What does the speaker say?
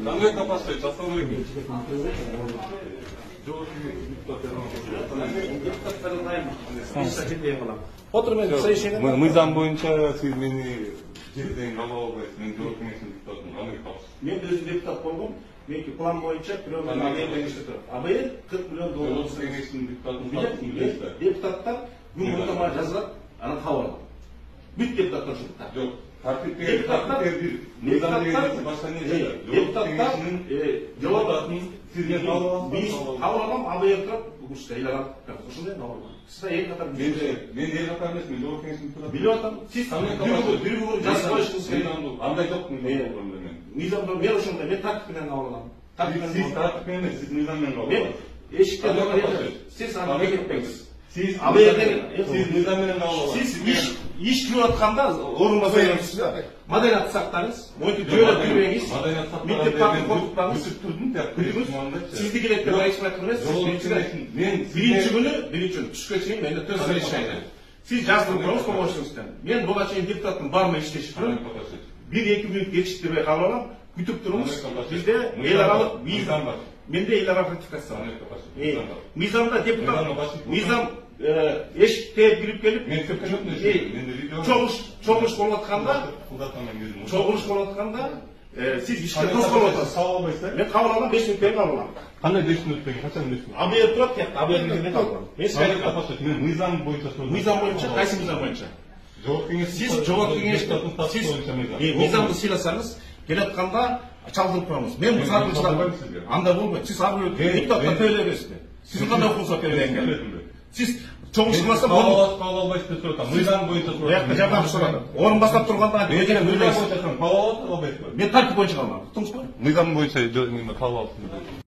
Кандай капасыз жасау керек? Мыйзам боюнча сиз мени жерден кабыл албайсыз. Мен жогорку кеңештин депутатымын. Кандай капасыз? Мен өзüm депутат болгом. Меники план боюнча бирөөнүн агенттиги иштеп турат. АБЛ 40 миллион доллар. Жогорку кеңештин депутатымын. Депутаттар күн мурдама жазылат, анан кабыл алат. Бүт депутаттар ушунда. Жок. Депутаттар сизге кабыл аласыз. Биз кабыл алам, АБЛ турат, ушунда ыйланат. Ушундай кабыл алам. Сиз эл катар мен эл катар эмес, мен жогорку кеңештин депутатымын. билип атам. Сиз бир жазып коюшуңуз керек. Андай жок мен. Мыйзамда мен ошондой, мен тартип менен кабыл алам. Сиз тартип менен, сиз мыйзам менен кабыл Мен аласыз. эшикте сиз аны не кетпеңиз. Сиз мыйзам менен кабыл аласыз. Сиз иш кылып атканда орун басасыз да. Маданият сактаңыз, монтип жөөлөп жүрбөңүз. Мектептен коркутпаңыз. Сизди келеткен айчмак эмес. Мен биринчи күнү түшкө чейин менде төз совещание. Сиз жаздырып коюңуз помощниктен. Мен буга чейин депутаттын баарына иштешип турам. 1-2 мүнөт кечиктирбей кабыл алам. Күтүп туруңуз. Бизде эл аралык мыйзам бар. Менде эл аралык ратификация бар. Мыйзамда депутат мыйзам эшикке кирип келип чогулуш болуп атканда сиз ишке тоскоолуп атасыз. Мен кабыл алам, 5 мүнөттөн кабыл алам. Кандай 5 мүнөттөн кийин качан 5 мүнөт? АБЛ турат, АБЛ менен кабыл алам. Мен мыйзам боюнча сөз. Мыйзам боюнча, кайсы мыйзам боюнча? Сиз жогорку кеңеште мыйзамды сыйласаңыз, келатканда чалдырып коюңуз. Мен сакчылап анда болбойт. Сиз ар бир депутатка төлөбөйсүзбү? Сиз кандай укугуңузга төлөгөнгө? Сиз чогулушмаса кабыл албайсыз деп сурат. Мыйзам боюнча сурат. Буякта жардам сурат. Орун басап турганда өзүнө мыйзам боюнча кабыл аласыз, албайсызбы? Мен тартип боюнча кабыл алам. Уктуңузбу? Мыйзам боюнча кабыл аласыз.